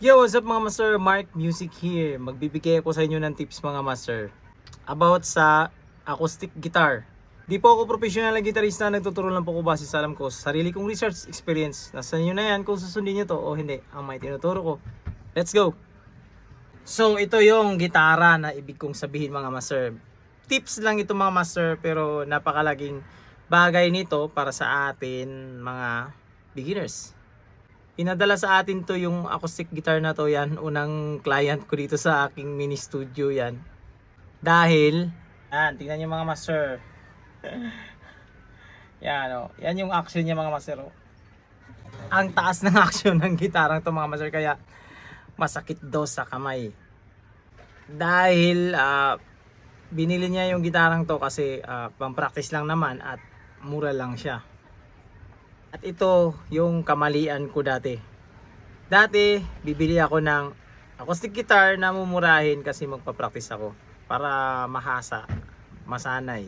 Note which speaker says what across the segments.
Speaker 1: Yo, what's up mga master? Mark Music here. Magbibigay ako sa inyo ng tips mga master about sa acoustic guitar. Di po ako professional na gitarista, nagtuturo lang po ko base sa alam ko sa sarili kong research experience. Nasa inyo na yan kung susundin nyo to o hindi ang may tinuturo ko. Let's go! So ito yung gitara na ibig kong sabihin mga master. Tips lang ito mga master pero napakalaging bagay nito para sa atin mga beginners. Pinadala sa atin to yung acoustic guitar na to, yan unang client ko dito sa aking mini studio yan. Dahil yan, tingnan niyo mga master. Yan oh, yan yung action niya mga master oh. Ang taas ng action ng gitarang to mga master, kaya masakit daw sa kamay. Dahil binili niya yung gitarang to kasi pang-practice lang naman at mura lang siya. At ito yung kamalian ko dati. Dati, bibili ako ng acoustic guitar na mumurahin kasi magpa-practice ako para mahasa, masanay.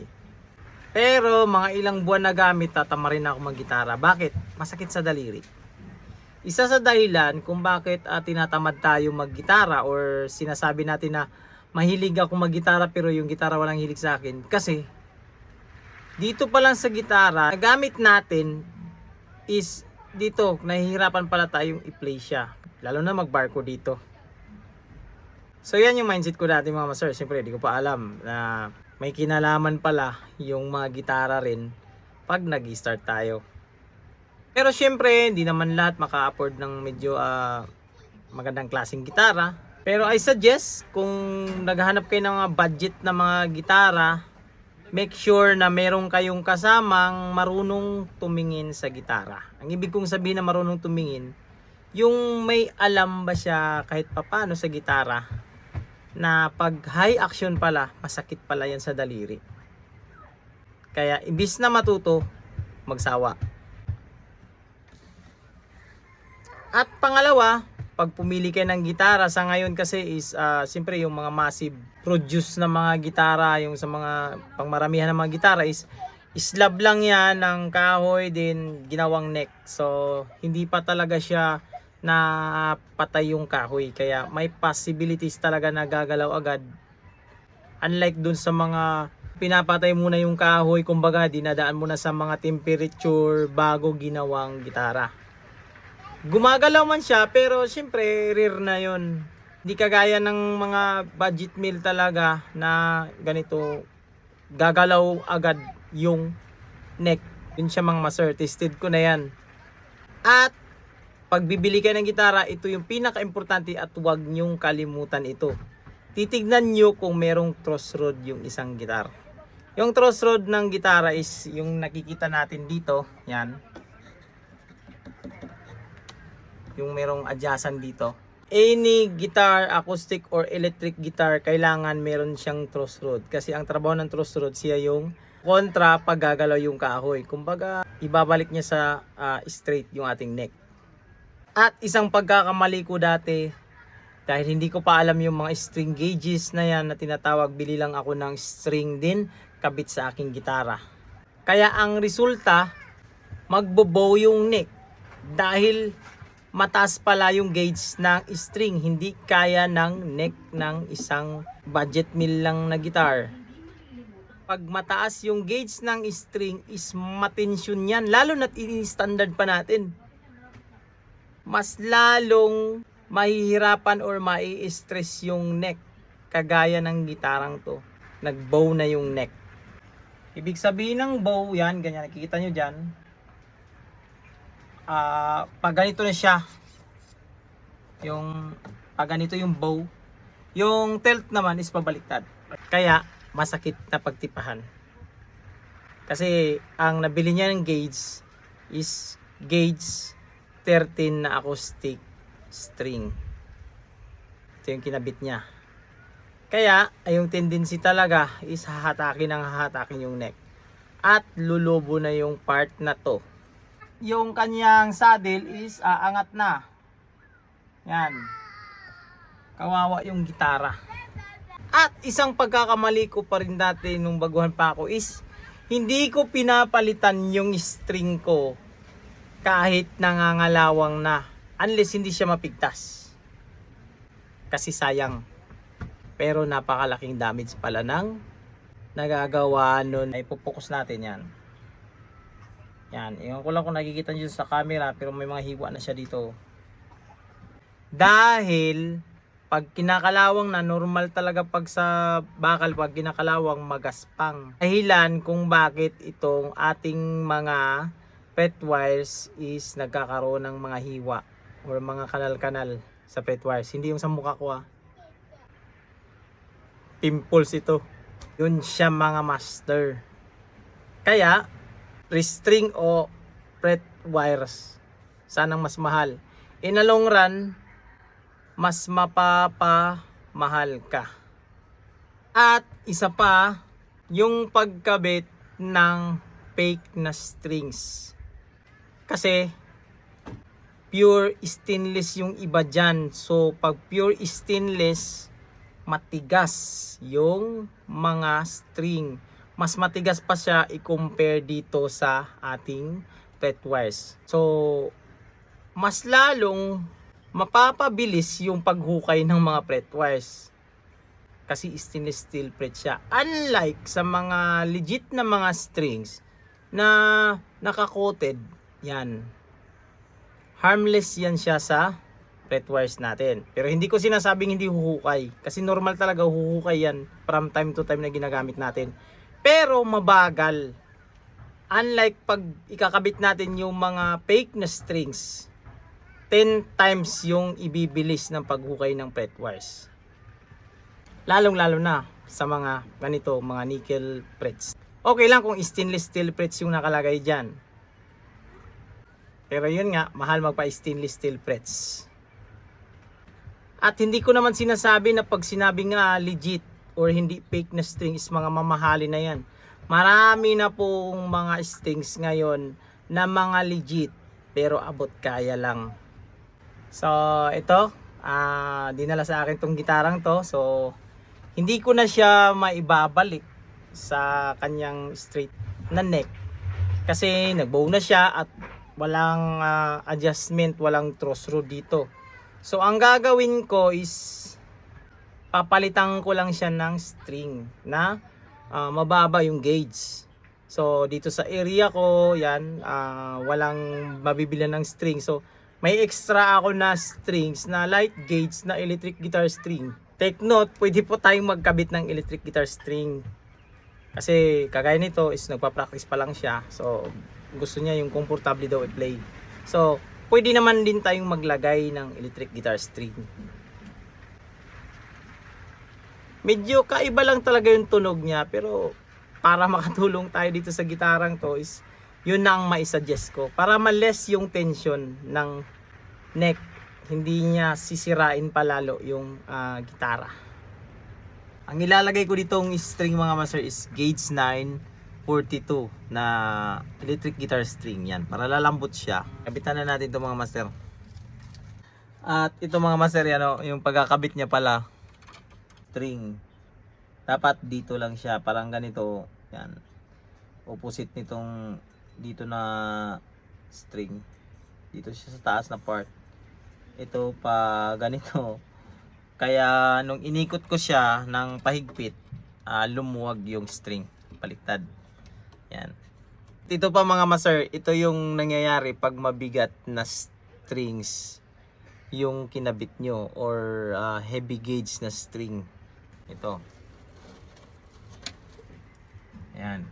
Speaker 1: Pero mga ilang buwan na gamit, tatama rin ako mag-gitara. Bakit? Masakit sa daliri. Isa sa dahilan kung bakit tinatamad tayo mag-gitara or sinasabi natin na mahilig ako mag-gitara pero yung gitara walang hilig sa akin. Kasi dito pa lang sa gitara, nagamit natin is dito, nahihirapan pala tayong i-play siya. Lalo na mag-barcode dito. So yan yung mindset ko dati mga master. Siyempre, di ko pa alam na may kinalaman pala yung mga gitara rin pag nag-start tayo. Pero siyempre, hindi naman lahat maka-afford ng medyo magandang klaseng gitara. Pero I suggest, kung naghahanap kayo ng mga budget na mga gitara, make sure na meron kayong kasamang marunong tumingin sa gitara. Ang ibig kong sabihin na marunong tumingin, yung may alam ba siya kahit papano sa gitara na pag high action pala, masakit pala yan sa daliri. Kaya imbis na matuto, magsawa. At pangalawa, pag pumili kayo ng gitara sa ngayon kasi is siyempre yung mga massive produce na mga gitara, yung sa mga pangmaramihan ng mga gitara is slab lang yan ng kahoy din ginawang neck. So hindi pa talaga siya na patay yung kahoy, kaya may possibilities talaga na gagalaw agad. Unlike dun sa mga pinapatay muna yung kahoy, kumbaga dinadaan muna sa mga temperature bago ginawang gitara. Gumagalaw man siya pero syempre rare na yon. Hindi kagaya ng mga budget meal talaga na ganito gagalaw agad yung neck. Yun siya mga master, tested ko na yan. At pag bibili kayo ng gitara, ito yung pinaka-importante at huwag nyong kalimutan ito. Titignan nyo kung merong crossroad yung isang gitar. Yung crossroad ng gitara is yung nakikita natin dito, yan. Yung merong adjacent dito. Any guitar, acoustic or electric guitar, kailangan meron siyang crossroad. Kasi ang trabaho ng crossroad, siya yung kontra pag gagalaw yung kahoy. Kumbaga, ibabalik niya sa straight yung ating neck. At isang pagkakamali ko dati, dahil hindi ko pa alam yung mga string gauges na yan na tinatawag, bili lang ako ng string din, kabit sa aking gitara. Kaya ang resulta, magbo-bow yung neck. Dahil mataas pala yung gauge ng string, hindi kaya ng neck ng isang budget meal lang na guitar. Pag mataas yung gauge ng string is matensyon yan, lalo na't in-standard pa natin. Mas lalong mahihirapan or mai-stress yung neck, kagaya ng gitarang to. Nag-bow na yung neck. Ibig sabihin ng bow, yan, ganyan, nakikita nyo dyan. Pag ganito na siya, yung pag ganito yung bow, yung tilt naman is pabaliktad, kaya masakit na pagtipahan. Kasi ang nabili niya ng gauge is gauge 13 na acoustic string. Ito yung kinabit niya, kaya yung tendency talaga is hahatakin yung neck at lulubo na yung part na to. Yung kanyang saddle is aangat na. Yan. Kawawa yung gitara. At isang pagkakamali ko pa rin dati nung baguhan pa ako is hindi ko pinapalitan yung string ko kahit nangangalawang na, unless hindi siya mapigtas. kasi sayang. Pero napakalaking damage pala ng nagagawa nun. Ay pupokus natin yan. Yan, iwan ko lang kung nakikita nyo sa camera, pero may mga hiwa na siya dito. Dahil pag kinakalawang na, normal talaga pag sa bakal, pag kinakalawang magaspang. Dahilan kung bakit itong ating mga pet wires is nagkakaroon ng mga hiwa or mga kanal-kanal sa pet wires. Hindi yung sa mukha ko pimples ito. Yun siya mga master. Kaya restring o pet wires sanang mas mahal. In a long run, mas mapapamahal ka. At isa pa, yung pagkabit ng fake na strings. Kasi pure stainless yung iba dyan. So pag pure stainless, matigas yung mga string. Mas matigas pa siya i-compare dito sa ating pet wires. So mas lalong mapapabilis yung paghukay ng mga pet wires. Kasi stainless steel pret siya. Unlike sa mga legit na mga strings na naka-coated, yan. Harmless yan siya sa pet wires natin. Pero hindi ko sinasabing hindi huhukay. Kasi normal talaga huhukay yan from time to time na ginagamit natin. Pero mabagal. Unlike pag ikakabit natin yung mga fake na strings, 10 times yung ibibilis ng paghukay ng pet wires. Lalong-lalo na sa mga ganito, mga nickel frets. Okay lang kung stainless steel frets yung nakalagay dyan. Pero yun nga, mahal magpa stainless steel frets. At hindi ko naman sinasabi na pag sinabi nga legit or hindi fake na string is mga mamahali na yan. Marami na pong mga strings ngayon na mga legit pero abot kaya lang. So ito, dinala sa akin tong gitarang to. So hindi ko na siya maibabalik sa kanyang straight na neck. Kasi nagbow na siya at walang adjustment, walang truss rod dito. So ang gagawin ko is papalitan ko lang siya ng string na mababa yung gauge. So dito sa area ko, yan, walang mabibilan ng string. So may extra ako na strings na light gauge na electric guitar string. Take note, pwede po tayong magkabit ng electric guitar string. Kasi kagaya nito is nagpa-practice pa lang siya. So gusto niya yung comfortable daw i-play. So pwede naman din tayong maglagay ng electric guitar string. Medyo kaiba lang talaga yung tunog niya, pero para makatulong tayo dito sa gitarang to is yun na ang maisuggest ko. Para ma-less yung tension ng neck, hindi niya sisirain palalo yung gitara. Ang ilalagay ko ditong string mga master is gauge 942 na electric guitar string. Yan, para lalambot siya. Kabitan na natin ito mga master. At ito mga master, yan, yung pagkakabit niya pala, string. Dapat dito lang siya, parang ganito. Yan. Opposite nitong dito na string. Dito siya sa taas na part. Ito pa ganito. Kaya nung inikot ko siya ng pahigpit, lumuwag yung string. Baliktad. Yan. Ito pa mga master, ito yung nangyayari pag mabigat na strings yung kinabit nyo or heavy gauge na string. Ito. Ayan.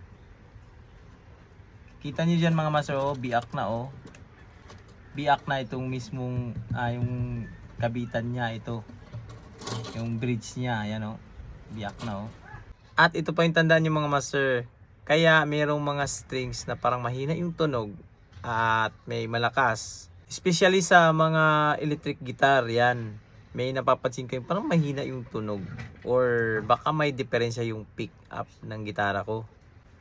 Speaker 1: Kita nyo dyan mga master, biak na biak na itong mismong yung kabitan niya, ito yung bridge niya, ayan biak na At ito pa yung tandaan nyo mga master, kaya mayroong mga strings na parang mahina yung tunog at may malakas. Especially sa mga electric guitar, yan. May napapansin kayo parang mahina yung tunog or baka may diferensya yung pick up ng gitara ko.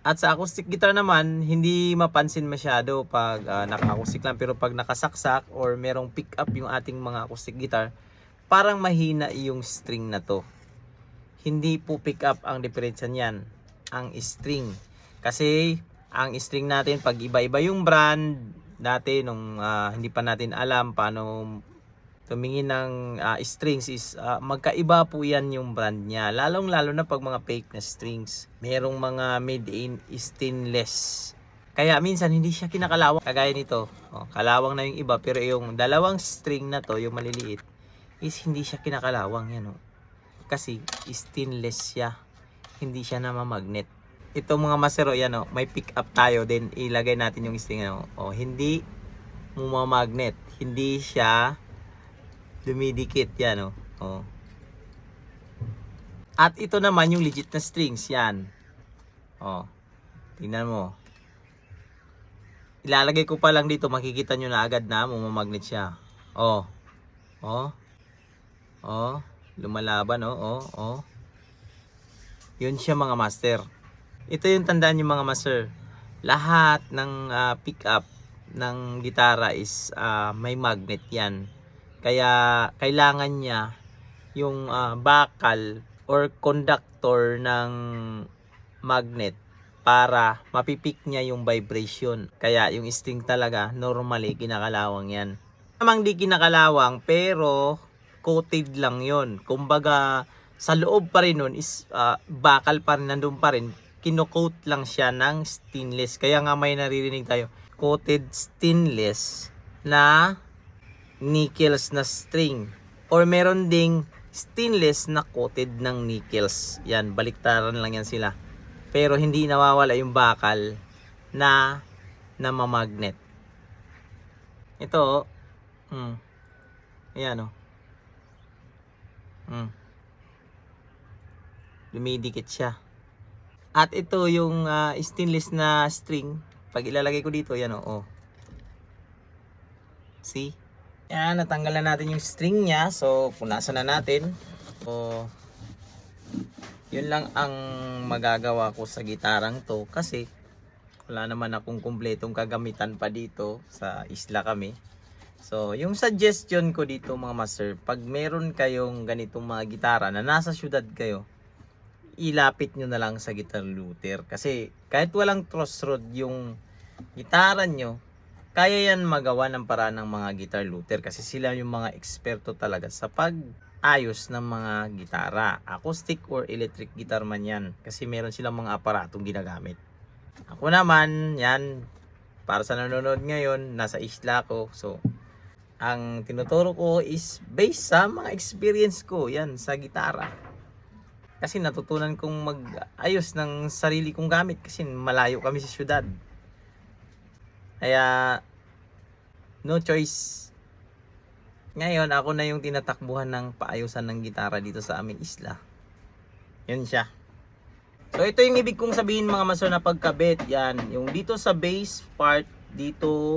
Speaker 1: At sa acoustic guitar naman, hindi mapansin masyado pag naka-acoustic lang. Pero pag nakasaksak or merong pick up yung ating mga acoustic guitar, parang mahina yung string na to. Hindi po pick up ang diferensya niyan, ang string. Kasi ang string natin, pag iba-iba yung brand, dati nung hindi pa natin alam paano tumingin ng strings is magkaiba po yan yung brand niya. Lalong lalo na pag mga fake na strings. Merong mga made in stainless. Kaya minsan hindi siya kinakalawang. Kagaya nito. Kalawang na yung iba pero yung dalawang string na to, yung maliliit, is hindi siya kinakalawang yan. Kasi stainless siya. Hindi siya namamagnet. Ito mga masero yan, may pick up tayo. Then ilagay natin yung string. Hindi mamagnet. Hindi siya dumidikit yan. At ito naman yung legit na strings yan. Tingnan mo. Ilalagay ko pa lang dito, makikita nyo na agad na mamagnet siya. Lumalaban. Yun siya mga master. Ito yung tandaan nyo mga master. Lahat ng pick up ng gitara is may magnet yan. Kaya kailangan niya yung bakal or conductor ng magnet para mapipik niya yung vibration. Kaya yung string talaga normally kinakalawang yan. Namang di kinakalawang pero coated lang yon. Kumbaga sa loob pa rin nun is bakal pa rin, nandun pa rin. Kino-coat lang siya ng stainless. Kaya nga may naririnig tayo, coated stainless na nickels na string, or meron ding stainless na coated ng nickels. Yan, baliktaran lang yan sila. Pero hindi nawawala yung bakal na namamagnet. Ito, ayan lumidikit siya. At ito yung stainless na string. Pag ilalagay ko dito, yan see? Yan, natanggalan natin yung string niya. So, punasan na natin. So, yun lang ang magagawa ko sa gitarang to. Kasi, wala naman akong kumpletong kagamitan pa dito. Sa isla kami. So, yung suggestion ko dito mga master, pag meron kayong ganitong mga gitara na nasa syudad kayo, ilapit nyo na lang sa guitar luthier. Kasi, kahit walang crossroad yung gitara nyo, kaya yan magawa ng paraan ng mga guitar luthier kasi sila yung mga eksperto talaga sa pag-ayos ng mga gitara. Acoustic or electric guitar man yan. Kasi meron silang mga aparatong ginagamit. Ako naman, yan, para sa nanonood ngayon, nasa isla ko. So, ang tinuturo ko is based sa mga experience ko yan sa gitara. Kasi natutunan kong mag-ayos ng sarili kong gamit kasi malayo kami sa syudad. Kaya, no choice. Ngayon, ako na yung tinatakbuhan ng paayusan ng gitara dito sa aming isla. Yun siya. So, ito yung ibig kong sabihin mga maso na pagkabit. Yan. Yung dito sa bass part, dito,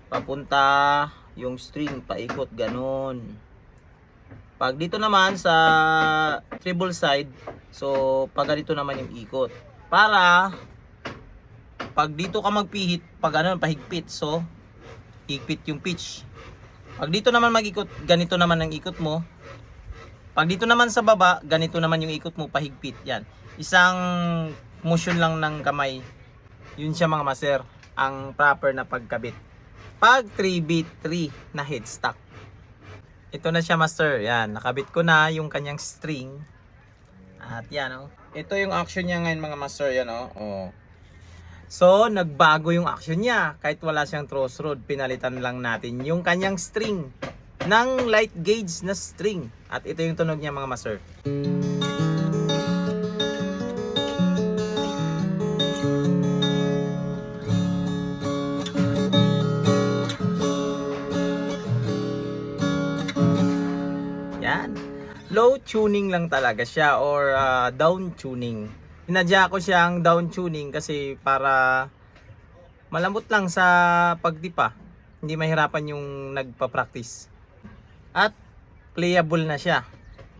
Speaker 1: papunta yung string, paikot, ganun. Pag dito naman sa treble side, so, pag ganito naman yung ikot. Para, pag dito ka magpihit, pag ano, pahigpit. So, higpit yung pitch. Pag dito naman mag-ikot, ganito naman ang ikot mo. Pag dito naman sa baba, ganito naman yung ikot mo, pahigpit. Yan. Isang motion lang ng kamay. Yun siya mga master, ang proper na pagkabit. Pag 3-beat 3 na headstock. Ito na siya master. Yan, nakabit ko na yung kanyang string. At yan Ito yung action niya ngayon mga master. Yan So, nagbago yung action niya. Kahit wala siyang crossroad, pinalitan lang natin yung kanyang string ng light gauge na string. At ito yung tunog niya mga master. Yan. Low tuning lang talaga siya or down tuning. Inadya ko siyang down tuning kasi para malambot lang sa pagdipa. Hindi mahirapan yung nagpa-practice. At playable na siya.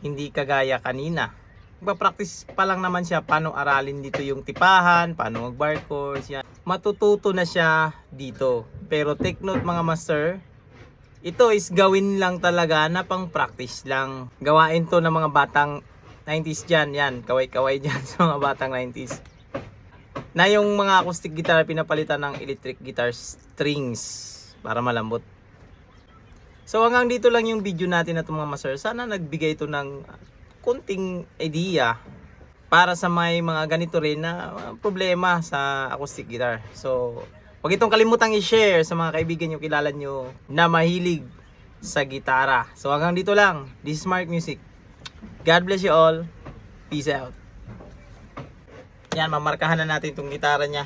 Speaker 1: Hindi kagaya kanina. Nagpa-practice pa lang naman siya paano aralin dito yung tipahan, paano mag-bar chords. Yan. Matututo na siya dito. Pero take note mga master, ito is gawin lang talaga na pang practice lang. Gawain to ng mga batang 90s dyan, yan, kaway-kaway dyan sa mga batang 90s. Na yung mga acoustic guitar pinapalitan ng electric guitar strings para malambot. So hanggang dito lang yung video natin na ito mga master. Sana nagbigay ito ng konting idea para sa may mga ganito rin na problema sa acoustic guitar. So huwag itong kalimutang i-share sa mga kaibigan nyo, kilala nyo na mahilig sa gitara. So hanggang dito lang. This is Mark Music. God bless you all. Peace out. Yan, mamarkahan na natin itong gitara niya.